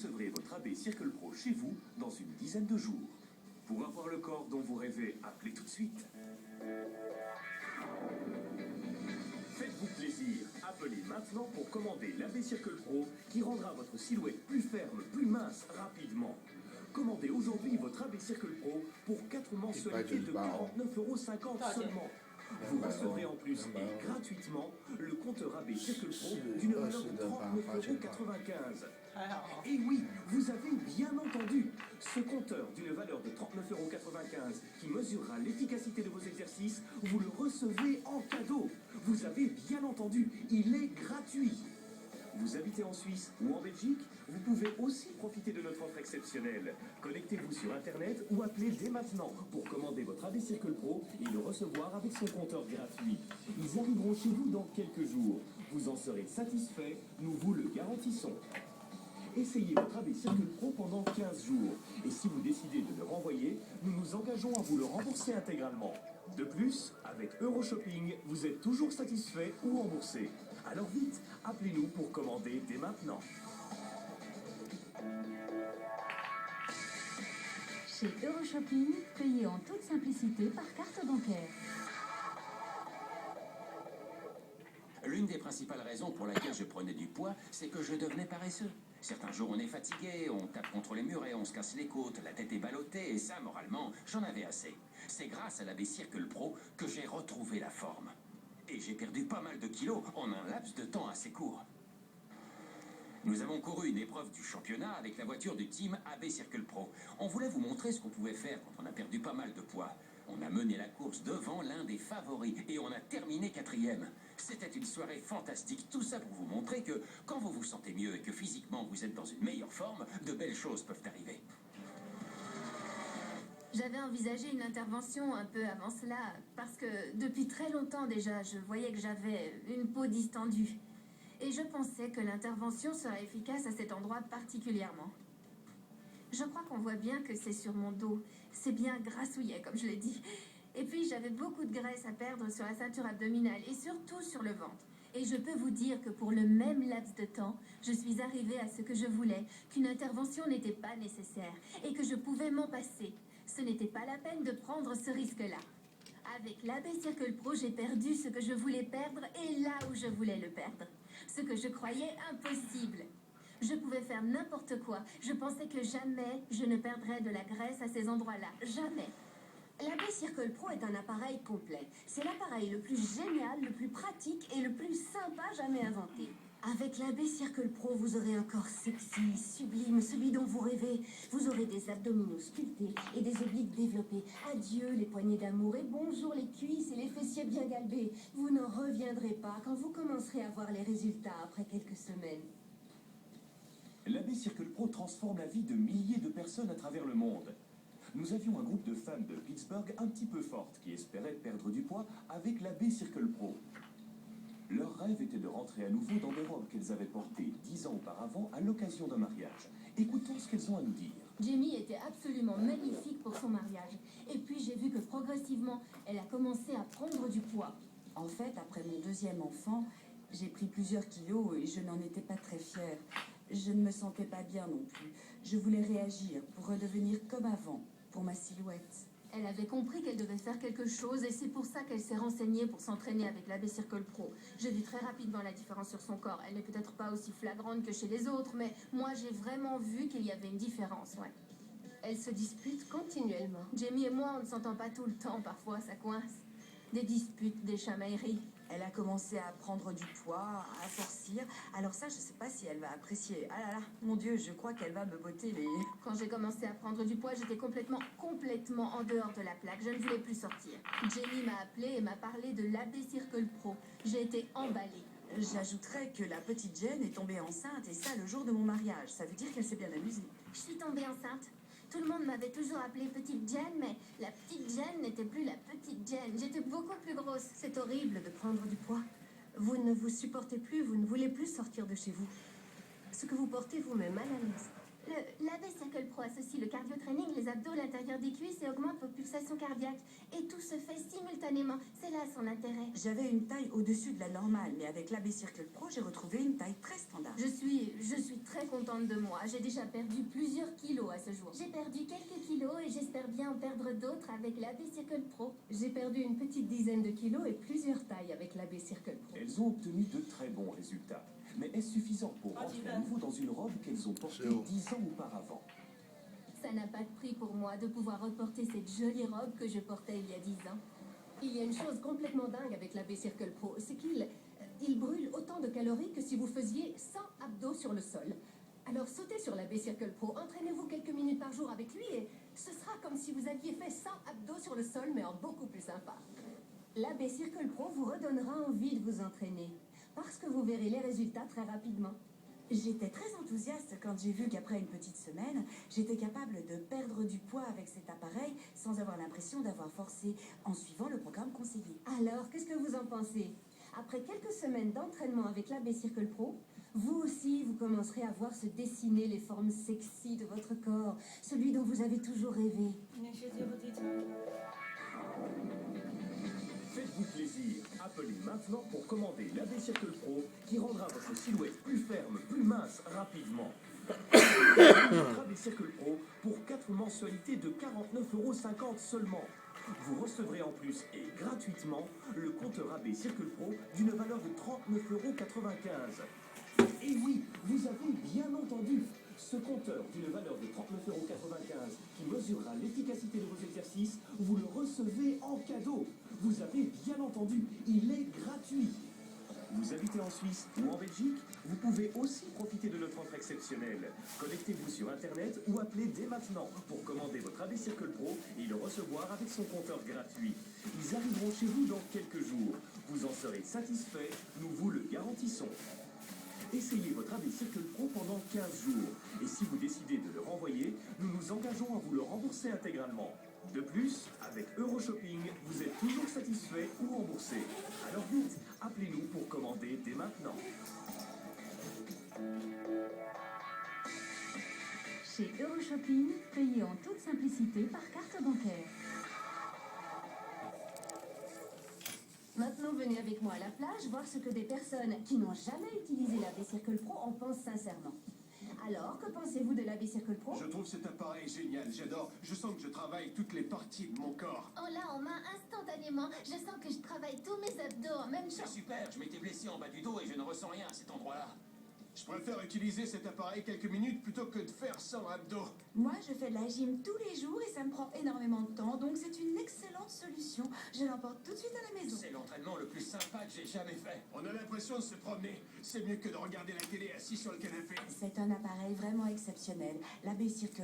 recevrez votre AB Circle Pro chez vous dans une dizaine de jours. Pour avoir le corps dont vous rêvez, appelez tout de suite. Faites-vous plaisir, appelez maintenant pour commander l'AB Circle Pro qui rendra votre silhouette plus ferme, plus mince, rapidement. Commandez aujourd'hui votre AB Circle Pro pour 4 mensualités de 49,50 € seulement. Vous recevrez en plus et gratuitement le compteur AB Circle Pro d'une valeur de 39,95 €. Et oui, vous avez bien entendu, ce compteur d'une valeur de 39,95 € qui mesurera l'efficacité de vos exercices, vous le recevez en cadeau. Vous avez bien entendu, il est gratuit. Vous habitez en Suisse ou en Belgique? Vous pouvez aussi profiter de notre offre exceptionnelle. Connectez-vous sur Internet ou appelez dès maintenant pour commander votre AB Circle Pro et le recevoir avec son compteur gratuit. Ils arriveront chez vous dans quelques jours. Vous en serez satisfait, nous vous le garantissons. Essayez votre AB Circle Pro pendant 15 jours. Et si vous décidez de le renvoyer, nous nous engageons à vous le rembourser intégralement. De plus, avec Euroshopping, vous êtes toujours satisfait ou remboursé. Alors vite, appelez-nous pour commander dès maintenant. Chez Euroshopping, payez en toute simplicité par carte bancaire. L'une des principales raisons pour laquelle je prenais du poids, c'est que je devenais paresseux. Certains jours on est fatigué, on tape contre les murs et on se casse les côtes, la tête est ballottée et ça, moralement, j'en avais assez. C'est grâce à l'AB Circle Pro que j'ai retrouvé la forme. Et j'ai perdu pas mal de kilos en un laps de temps assez court. Nous avons couru une épreuve du championnat avec la voiture du team AB Circle Pro. On voulait vous montrer ce qu'on pouvait faire quand on a perdu pas mal de poids. On a mené la course devant l'un des favoris et on a terminé 4e. C'était une soirée fantastique, tout ça pour vous montrer que quand vous vous sentez mieux et que physiquement vous êtes dans une meilleure forme, de belles choses peuvent arriver. J'avais envisagé une intervention un peu avant cela, parce que depuis très longtemps déjà, je voyais que j'avais une peau distendue. Et je pensais que l'intervention serait efficace à cet endroit particulièrement. Je crois qu'on voit bien que c'est sur mon dos. C'est bien grassouillet, comme je l'ai dit. Et puis, j'avais beaucoup de graisse à perdre sur la ceinture abdominale et surtout sur le ventre. Et je peux vous dire que pour le même laps de temps, je suis arrivée à ce que je voulais, qu'une intervention n'était pas nécessaire et que je pouvais m'en passer. Ce n'était pas la peine de prendre ce risque-là. Avec l'AB Circle Pro, j'ai perdu ce que je voulais perdre et là où je voulais le perdre. Ce que je croyais impossible. Je pouvais faire n'importe quoi. Je pensais que jamais je ne perdrais de la graisse à ces endroits-là. Jamais. L'AB Circle Pro est un appareil complet. C'est l'appareil le plus génial, le plus pratique et le plus sympa jamais inventé. Avec l'AB Circle Pro, vous aurez un corps sexy, sublime, celui dont vous rêvez. Vous aurez des abdominaux sculptés et des obliques développés. Adieu les poignées d'amour et bonjour les cuisses et les fessiers bien galbés. Vous n'en reviendrez pas quand vous commencerez à voir les résultats après quelques semaines. L'AB Circle Pro transforme la vie de milliers de personnes à travers le monde. Nous avions un groupe de femmes de Pittsburgh un petit peu fortes qui espéraient perdre du poids avec l'AB Circle Pro. Leur rêve était de rentrer à nouveau dans des robes qu'elles avaient portées 10 ans auparavant à l'occasion d'un mariage. Écoutons ce qu'elles ont à nous dire. Jamie était absolument magnifique pour son mariage. Et puis j'ai vu que progressivement, elle a commencé à prendre du poids. En fait, après mon deuxième enfant, j'ai pris plusieurs kilos et je n'en étais pas très fière. Je ne me sentais pas bien non plus. Je voulais réagir pour redevenir comme avant, pour ma silhouette. Elle avait compris qu'elle devait faire quelque chose et c'est pour ça qu'elle s'est renseignée pour s'entraîner avec l'AB Circle Pro. J'ai vu très rapidement la différence sur son corps. Elle n'est peut-être pas aussi flagrante que chez les autres, mais moi j'ai vraiment vu qu'il y avait une différence, ouais. Elle se dispute continuellement. Jamie et moi, on ne s'entend pas tout le temps, parfois ça coince. Des disputes, des chamailleries. Elle a commencé à prendre du poids, à forcir. Alors ça, je sais pas si elle va apprécier. Ah là là, mon Dieu, je crois qu'elle va me botter les... Quand j'ai commencé à prendre du poids, j'étais complètement en dehors de la plaque. Je ne voulais plus sortir. Jamie m'a appelé et m'a parlé de l'AB Circle Pro. J'ai été emballée. J'ajouterais que la petite Jen est tombée enceinte et ça le jour de mon mariage. Ça veut dire qu'elle s'est bien amusée. Je suis tombée enceinte. Tout le monde m'avait toujours appelée Petite Jen, mais la petite Jen n'était plus la petite Jen. J'étais beaucoup plus grosse. C'est horrible de prendre du poids. Vous ne vous supportez plus, vous ne voulez plus sortir de chez vous. Ce que vous portez vous met mal à l'aise. L'AB Circle Pro associe le cardio-training, les abdos, l'intérieur des cuisses et augmente vos pulsations cardiaques. Et tout se fait simultanément. C'est là son intérêt. J'avais une taille au-dessus de la normale, mais avec l'AB Circle Pro, j'ai retrouvé une taille très standard. Je suis très contente contente de moi. J'ai déjà perdu plusieurs kilos à ce jour. J'ai perdu quelques kilos et j'espère bien en perdre d'autres avec l'AB Circle Pro. J'ai perdu une petite dizaine de kilos et plusieurs tailles avec l'AB Circle Pro. Elles ont obtenu de très bons résultats. Mais est-ce suffisant pour rentrer à nouveau dans une robe qu'elles ont portée 10 ans auparavant? Ça n'a pas de prix pour moi de pouvoir reporter cette jolie robe que je portais il y a 10 ans. Il y a une chose complètement dingue avec l'AB Circle Pro, c'est qu'il brûle autant de calories que si vous faisiez 100 abdos sur le sol. Alors sautez sur l'AB Circle Pro, entraînez-vous quelques minutes par jour avec lui et ce sera comme si vous aviez fait 100 abdos sur le sol, mais en beaucoup plus sympa. L'AB Circle Pro vous redonnera envie de vous entraîner, parce que vous verrez les résultats très rapidement. J'étais très enthousiaste quand j'ai vu qu'après une petite semaine, j'étais capable de perdre du poids avec cet appareil sans avoir l'impression d'avoir forcé en suivant le programme conseillé. Alors, qu'est-ce que vous en pensez? Après quelques semaines d'entraînement avec l'AB Circle Pro, vous aussi, vous commencerez à voir se dessiner les formes sexy de votre corps, celui dont vous avez toujours rêvé. Faites-vous plaisir. Appelez maintenant pour commander l'AB Circle Pro qui rendra votre silhouette plus ferme, plus mince, rapidement. Votre AB Circle Pro pour 4 mensualités de 49,50 € seulement. Vous recevrez en plus et gratuitement le compteur AB Circle Pro d'une valeur de 39,95 €. Et oui, vous avez bien entendu, ce compteur d'une valeur de 39,95 € qui mesurera l'efficacité de vos exercices, vous le recevez en cadeau. Vous avez bien entendu, il est gratuit. Vous habitez en Suisse ou en Belgique? Vous pouvez aussi profiter de notre offre exceptionnelle. Connectez-vous sur Internet ou appelez dès maintenant pour commander votre AB Circle Pro et le recevoir avec son compteur gratuit. Ils arriveront chez vous dans quelques jours. Vous en serez satisfait, nous vous le garantissons. Essayez votre AB Circle Pro pendant 15 jours. Et si vous décidez de le renvoyer, nous nous engageons à vous le rembourser intégralement. De plus, avec Euroshopping, vous êtes toujours satisfait ou remboursé. Alors vite, appelez-nous pour commander dès maintenant. Chez Euroshopping, payez en toute simplicité par carte bancaire. Maintenant, venez avec moi à la plage voir ce que des personnes qui n'ont jamais utilisé l'AB Circle Pro en pensent sincèrement. Alors, que pensez-vous de l'AB Circle Pro? Je trouve cet appareil génial, j'adore. Je sens que je travaille toutes les parties de mon corps. Oh là, en main, instantanément, je sens que je travaille tous mes abdos en même C'est temps. super, je m'étais blessé en bas du dos et je ne ressens rien à cet endroit-là. Je préfère utiliser cet appareil quelques minutes plutôt que de faire 100 abdos. Moi, je fais de la gym tous les jours et ça me prend énormément de temps, donc c'est une excellente solution. Je l'emporte tout de suite à la maison. C'est l'entraînement le plus sympa que j'ai jamais fait. On a l'impression de se promener. C'est mieux que de regarder la télé assis sur le canapé. C'est un appareil vraiment exceptionnel. L'AB Circle